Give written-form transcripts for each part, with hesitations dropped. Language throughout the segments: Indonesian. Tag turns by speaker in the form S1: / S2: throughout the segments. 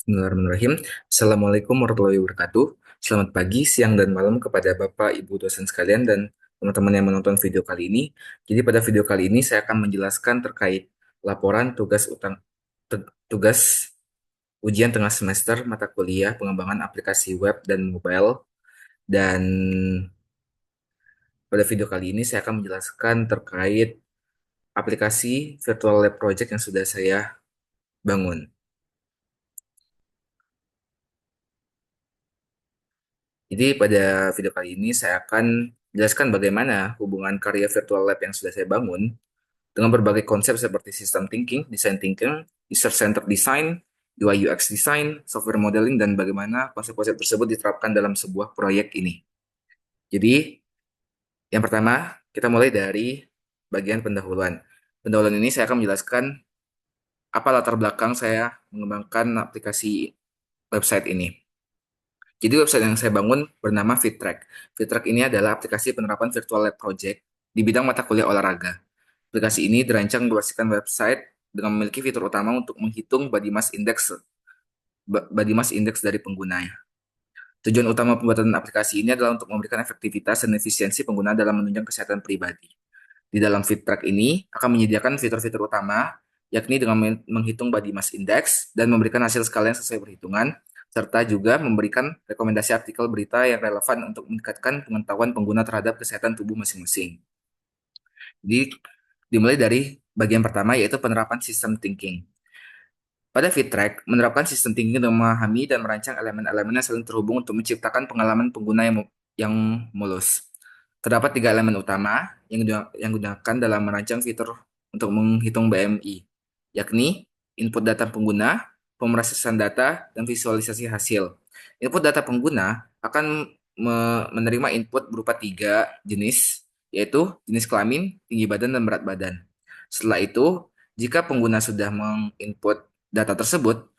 S1: Bismillahirrahmanirrahim. Assalamualaikum warahmatullahi wabarakatuh. Selamat pagi, siang, dan malam kepada Bapak, Ibu dosen sekalian dan teman-teman yang menonton video kali ini. Jadi pada video kali ini saya akan menjelaskan terkait laporan tugas ujian tengah semester mata kuliah pengembangan aplikasi web dan mobile. Dan pada video kali ini saya akan menjelaskan terkait aplikasi virtual lab project yang sudah saya bangun. Jadi pada video kali ini saya akan menjelaskan bagaimana hubungan karya virtual lab yang sudah saya bangun dengan berbagai konsep seperti system thinking, design thinking, user-centered design, UI UX design, software modeling, dan bagaimana konsep-konsep tersebut diterapkan dalam sebuah proyek ini. Jadi, yang pertama, kita mulai dari bagian pendahuluan. Pendahuluan ini saya akan menjelaskan apa latar belakang saya mengembangkan aplikasi website ini. Jadi website yang saya bangun bernama FitTrack. FitTrack ini adalah aplikasi penerapan virtual lab project di bidang mata kuliah olahraga. Aplikasi ini dirancang berbasis website dengan memiliki fitur utama untuk menghitung body mass index dari penggunanya. Tujuan utama pembuatan aplikasi ini adalah untuk memberikan efektivitas dan efisiensi pengguna dalam menunjang kesehatan pribadi. Di dalam FitTrack ini akan menyediakan fitur-fitur utama, yakni dengan menghitung body mass index dan memberikan hasil skala yang sesuai perhitungan, serta juga memberikan rekomendasi artikel berita yang relevan untuk meningkatkan pengetahuan pengguna terhadap kesehatan tubuh masing-masing. Jadi, dimulai dari bagian pertama, yaitu penerapan sistem thinking. Pada FitTrack, menerapkan sistem thinking dengan memahami dan merancang elemen-elemen yang saling terhubung untuk menciptakan pengalaman pengguna yang mulus. Terdapat tiga elemen utama yang digunakan dalam merancang fitur untuk menghitung BMI, yakni input data pengguna, pemrosesan data, dan visualisasi hasil. Input data pengguna akan menerima input berupa tiga jenis, yaitu jenis kelamin, tinggi badan, dan berat badan. Setelah itu, jika pengguna sudah menginput data tersebut,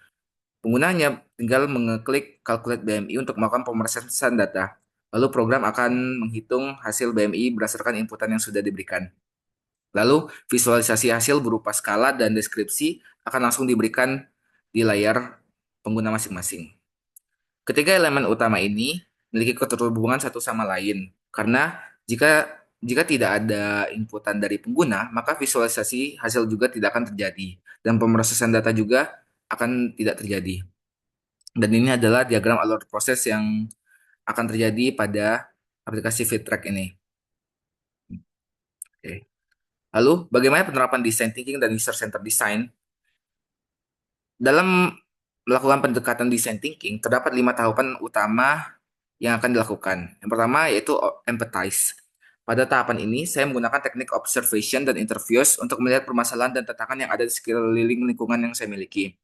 S1: penggunanya tinggal mengeklik Calculate BMI untuk melakukan pemrosesan data. Lalu program akan menghitung hasil BMI berdasarkan inputan yang sudah diberikan. Lalu visualisasi hasil berupa skala dan deskripsi akan langsung diberikan di layar pengguna masing-masing. Ketiga elemen utama ini memiliki keterhubungan satu sama lain, karena jika jika tidak ada inputan dari pengguna, maka visualisasi hasil juga tidak akan terjadi, dan pemrosesan data juga akan tidak terjadi. Dan ini adalah diagram alur proses yang akan terjadi pada aplikasi FitTrack ini. Oke. Lalu, bagaimana penerapan design thinking dan user-centered design? Dalam melakukan pendekatan design thinking, terdapat 5 tahapan utama yang akan dilakukan. Yang pertama yaitu empathize. Pada tahapan ini, saya menggunakan teknik observation dan interviews untuk melihat permasalahan dan tantangan yang ada di sekeliling lingkungan yang saya miliki.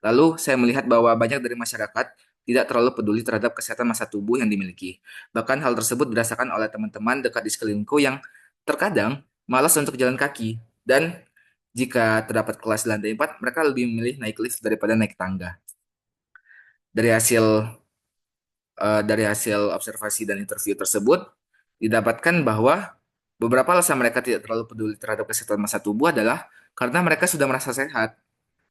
S1: Lalu, saya melihat bahwa banyak dari masyarakat tidak terlalu peduli terhadap kesehatan masa tubuh yang dimiliki. Bahkan hal tersebut dirasakan oleh teman-teman dekat di sekelilingku yang terkadang malas untuk jalan kaki. Dan jika terdapat kelas di lantai 4, mereka lebih memilih naik lift daripada naik tangga. Dari hasil dari hasil observasi dan interview tersebut, didapatkan bahwa beberapa alasan mereka tidak terlalu peduli terhadap kesehatan masa tubuh adalah karena mereka sudah merasa sehat.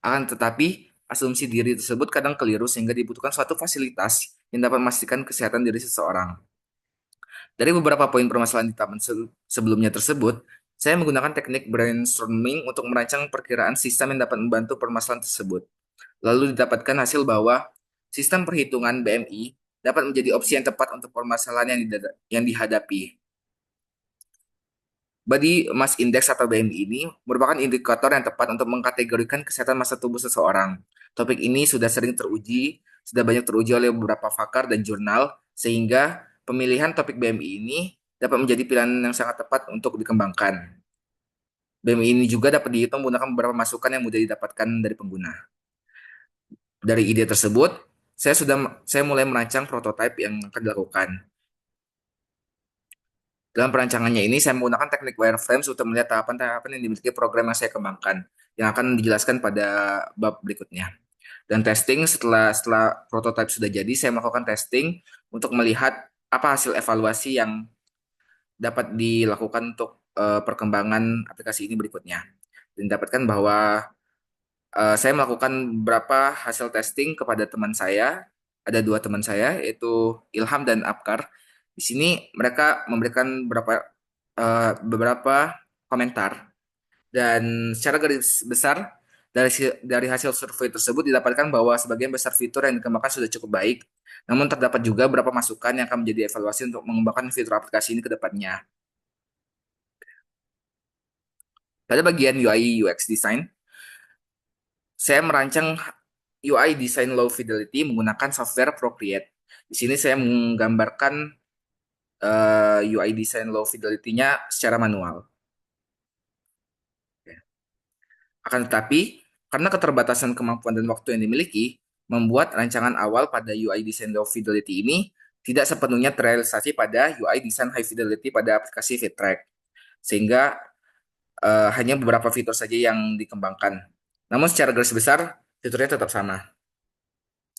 S1: Akan tetapi, asumsi diri tersebut kadang keliru sehingga dibutuhkan suatu fasilitas yang dapat memastikan kesehatan diri seseorang. Dari beberapa poin permasalahan di taman sebelumnya tersebut, saya menggunakan teknik brainstorming untuk merancang perkiraan sistem yang dapat membantu permasalahan tersebut. Lalu didapatkan hasil bahwa sistem perhitungan BMI dapat menjadi opsi yang tepat untuk permasalahan yang dihadapi. Body Mass Index atau BMI ini merupakan indikator yang tepat untuk mengkategorikan kesehatan massa tubuh seseorang. Topik ini sudah banyak teruji oleh beberapa pakar dan jurnal, sehingga pemilihan topik BMI ini dapat menjadi pilihan yang sangat tepat untuk dikembangkan. BMI ini juga dapat dihitung menggunakan beberapa masukan yang mudah didapatkan dari pengguna. Dari ide tersebut, saya mulai merancang prototipe yang akan dilakukan. Dalam perancangannya ini, saya menggunakan teknik wireframes untuk melihat tahapan-tahapan yang dimiliki program yang saya kembangkan, yang akan dijelaskan pada bab berikutnya. Dan testing setelah prototipe sudah jadi, saya melakukan testing untuk melihat apa hasil evaluasi yang dapat dilakukan untuk perkembangan aplikasi ini berikutnya. Dan dapatkan bahwa Saya melakukan beberapa hasil testing kepada teman saya. Ada dua teman saya, yaitu Ilham dan Abkar. Di sini mereka memberikan beberapa komentar. Dan secara garis besar, dari hasil survei tersebut didapatkan bahwa sebagian besar fitur yang dikembangkan sudah cukup baik. Namun terdapat juga beberapa masukan yang akan menjadi evaluasi untuk mengembangkan fitur aplikasi ini ke depannya. Pada bagian UI UX design, saya merancang UI design low fidelity menggunakan software Procreate. Di sini saya menggambarkan UI design low fidelity-nya secara manual. Akan tetapi, karena keterbatasan kemampuan dan waktu yang dimiliki, membuat rancangan awal pada UI design low fidelity ini tidak sepenuhnya terrealisasi pada UI design high fidelity pada aplikasi FitTrack. Sehingga hanya beberapa fitur saja yang dikembangkan. Namun secara garis besar, fiturnya tetap sama.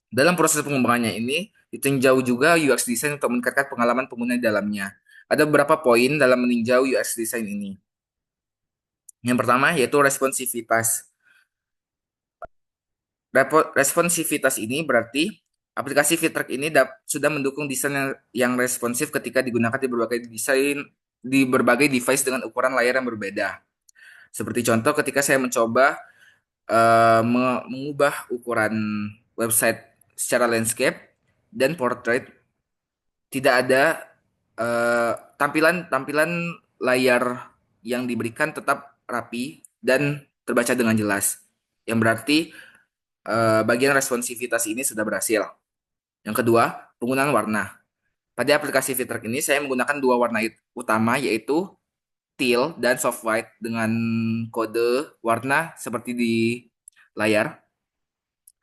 S1: Dalam proses pengembangannya ini, ditinjau juga UX design untuk meningkatkan pengalaman pengguna di dalamnya. Ada beberapa poin dalam meninjau UX design ini. Yang pertama yaitu responsivitas. Responsivitas ini berarti aplikasi FitTrack ini sudah mendukung desain yang responsif ketika digunakan di berbagai device dengan ukuran layar yang berbeda. Seperti contoh ketika saya mencoba mengubah ukuran website secara landscape dan portrait, tidak ada tampilan tampilan layar yang diberikan tetap rapi dan terbaca dengan jelas. Yang berarti bagian responsivitas ini sudah berhasil. Yang kedua, penggunaan warna. Pada aplikasi FitTrack ini saya menggunakan dua warna utama, yaitu teal dan soft white dengan kode warna seperti di layar.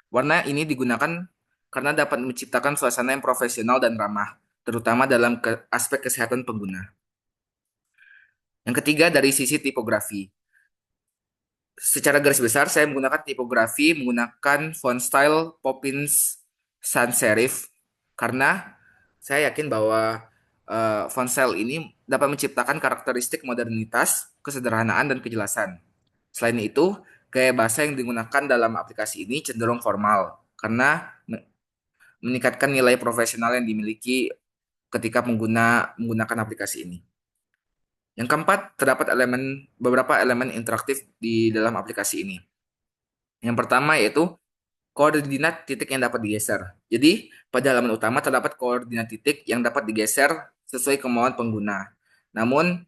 S1: Warna ini digunakan karena dapat menciptakan suasana yang profesional dan ramah, terutama dalam aspek kesehatan pengguna. Yang ketiga, dari sisi tipografi. Secara garis besar, saya menggunakan tipografi menggunakan font style Poppins sans serif karena saya yakin bahwa font style ini dapat menciptakan karakteristik modernitas, kesederhanaan, dan kejelasan. Selain itu, gaya bahasa yang digunakan dalam aplikasi ini cenderung formal karena meningkatkan nilai profesional yang dimiliki ketika pengguna menggunakan aplikasi ini. Yang keempat, terdapat beberapa elemen interaktif di dalam aplikasi ini. Yang pertama yaitu koordinat titik yang dapat digeser. Jadi, pada halaman utama terdapat koordinat titik yang dapat digeser sesuai kemauan pengguna. Namun,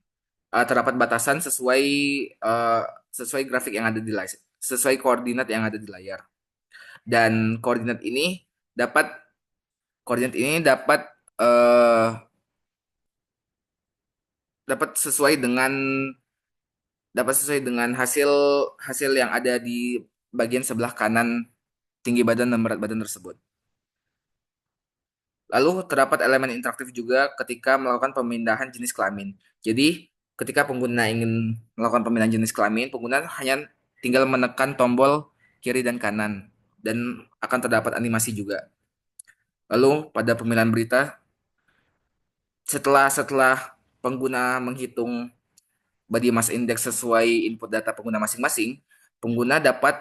S1: terdapat batasan uh, sesuai grafik yang ada di layar, sesuai koordinat yang ada di layar. Dan dapat koordinat ini uh, dapat sesuai dengan hasil hasil yang ada di bagian sebelah kanan tinggi badan dan berat badan tersebut. Lalu terdapat elemen interaktif juga ketika melakukan pemindahan jenis kelamin. Jadi, ketika pengguna ingin melakukan pemindahan jenis kelamin, pengguna hanya tinggal menekan tombol kiri dan kanan dan akan terdapat animasi juga. Lalu pada pemilihan berita, setelah setelah pengguna menghitung body mass index sesuai input data pengguna masing-masing, pengguna dapat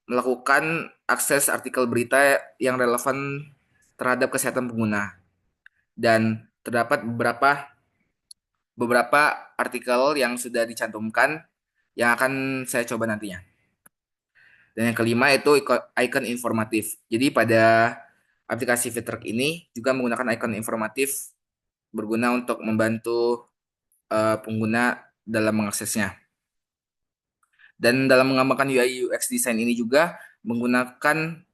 S1: melakukan akses artikel berita yang relevan terhadap kesehatan pengguna. Dan terdapat beberapa artikel yang sudah dicantumkan yang akan saya coba nantinya. Dan yang kelima itu icon informatif. Jadi pada aplikasi FitTrack ini juga menggunakan icon informatif berguna untuk membantu pengguna dalam mengaksesnya. Dan dalam mengembangkan UI UX design ini juga menggunakan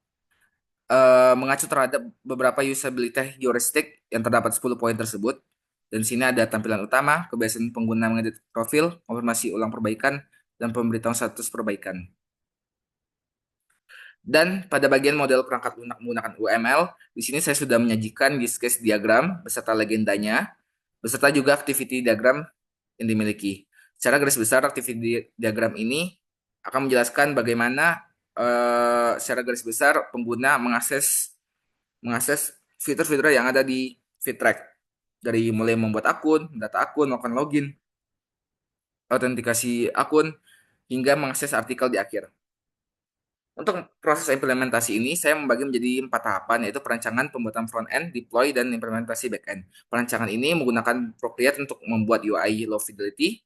S1: mengacu terhadap beberapa usability heuristik yang terdapat 10 poin tersebut. Dan sini ada tampilan utama, kebiasaan pengguna mengedit profil, konfirmasi ulang perbaikan, dan pemberitahuan status perbaikan. Dan pada bagian model perangkat lunak menggunakan UML, di sini saya sudah menyajikan use case diagram beserta legendanya, beserta juga activity diagram yang dimiliki. Secara garis besar, activity diagram ini akan menjelaskan bagaimana secara garis besar pengguna mengakses fitur-fitur yang ada di FitTrack. Dari mulai membuat akun, data akun, melakukan login, autentikasi akun, hingga mengakses artikel di akhir. Untuk proses implementasi ini, saya membagi menjadi 4 tahapan, yaitu perancangan, pembuatan front-end, deploy, dan implementasi back-end. Perancangan ini menggunakan Procreate untuk membuat UI low fidelity.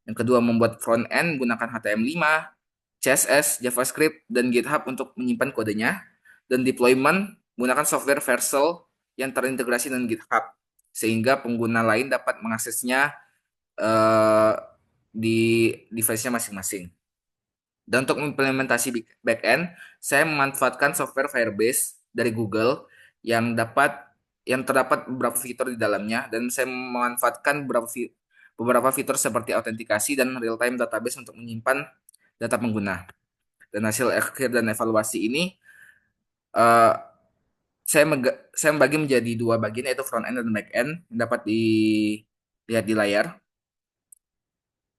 S1: Yang kedua, membuat front-end menggunakan HTML5, CSS, JavaScript, dan GitHub untuk menyimpan kodenya. Dan deployment menggunakan software Vercel yang terintegrasi dengan GitHub, sehingga pengguna lain dapat mengaksesnya eh, di device-nya masing-masing. Dan untuk implementasi backend, saya memanfaatkan software Firebase dari Google yang terdapat beberapa fitur di dalamnya, dan saya memanfaatkan beberapa fitur seperti autentikasi dan real-time database untuk menyimpan data pengguna. Dan hasil akhir dan evaluasi ini eh, saya membagi menjadi dua bagian, yaitu front end dan back end yang dapat dilihat di layar.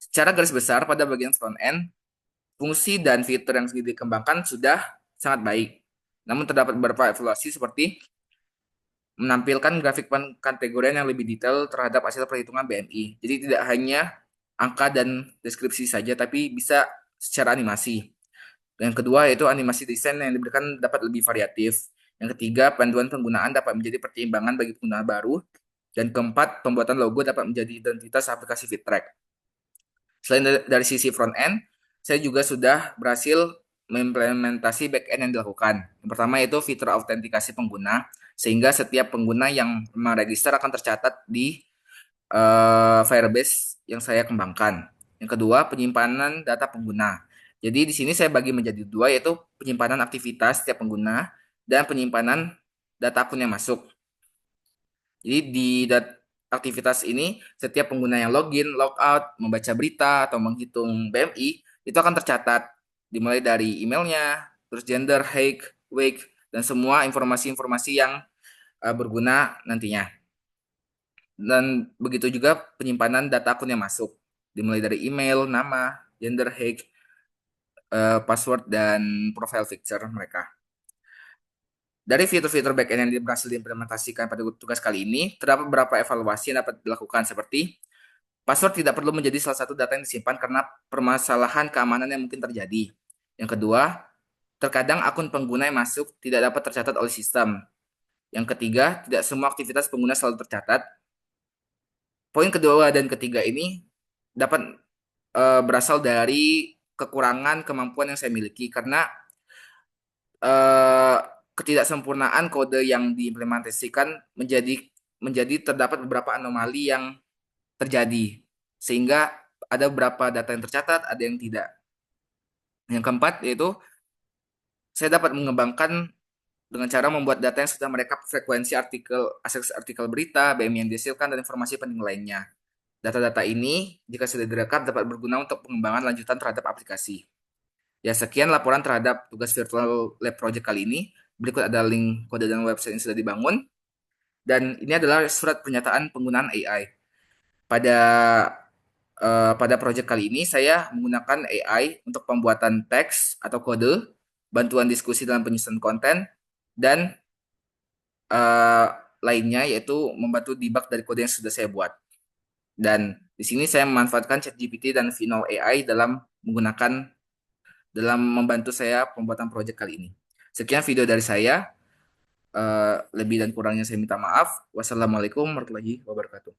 S1: Secara garis besar pada bagian front end, fungsi dan fitur yang dikembangkan sudah sangat baik. Namun terdapat beberapa evaluasi seperti menampilkan grafik kategorian yang lebih detail terhadap hasil perhitungan BMI. Jadi tidak hanya angka dan deskripsi saja, tapi bisa secara animasi. Yang kedua yaitu animasi desain yang diberikan dapat lebih variatif. Yang ketiga, panduan penggunaan dapat menjadi pertimbangan bagi pengguna baru. Dan keempat, pembuatan logo dapat menjadi identitas aplikasi FitTrack. Selain dari sisi front end, saya juga sudah berhasil mengimplementasi back end yang dilakukan. Yang pertama yaitu fitur autentikasi pengguna, sehingga setiap pengguna yang meregister akan tercatat di Firebase yang saya kembangkan. Yang kedua, penyimpanan data pengguna. Jadi di sini saya bagi menjadi dua, yaitu penyimpanan aktivitas setiap pengguna dan penyimpanan data akun yang masuk. Jadi di aktivitas ini, setiap pengguna yang login, logout, membaca berita, atau menghitung BMI, itu akan tercatat. Dimulai dari emailnya, terus gender, height, weight, dan semua informasi-informasi yang berguna nantinya. Dan begitu juga penyimpanan data akun yang masuk. Dimulai dari email, nama, gender, height, password, dan profile picture mereka. Dari fitur-fitur backend yang berhasil diimplementasikan pada tugas kali ini, terdapat beberapa evaluasi yang dapat dilakukan seperti password tidak perlu menjadi salah satu data yang disimpan karena permasalahan keamanan yang mungkin terjadi. Yang kedua, terkadang akun pengguna yang masuk tidak dapat tercatat oleh sistem. Yang ketiga, tidak semua aktivitas pengguna selalu tercatat. Poin kedua dan ketiga ini dapat berasal dari kekurangan kemampuan yang saya miliki karena eh, ketidaksempurnaan kode yang diimplementasikan menjadi terdapat beberapa anomali yang terjadi, sehingga ada beberapa data yang tercatat, ada yang tidak. Yang keempat yaitu saya dapat mengembangkan dengan cara membuat data yang sudah merekap frekuensi akses artikel berita, BM yang dihasilkan, dan informasi penting lainnya. Data-data ini, jika sudah direkap, dapat berguna untuk pengembangan lanjutan terhadap aplikasi. Ya, sekian laporan terhadap tugas virtual lab project kali ini. Berikut ada link kode dan website yang sudah dibangun. Dan ini adalah surat pernyataan penggunaan AI. Pada pada project kali ini, saya menggunakan AI untuk pembuatan teks atau kode, bantuan diskusi dalam penyusunan konten, dan eh, lainnya yaitu membantu debug dari kode yang sudah saya buat. Dan di sini saya memanfaatkan ChatGPT dan Vino AI dalam membantu saya pembuatan project kali ini. Sekian video dari saya. Lebih dan kurangnya saya minta maaf. Wassalamualaikum warahmatullahi wabarakatuh.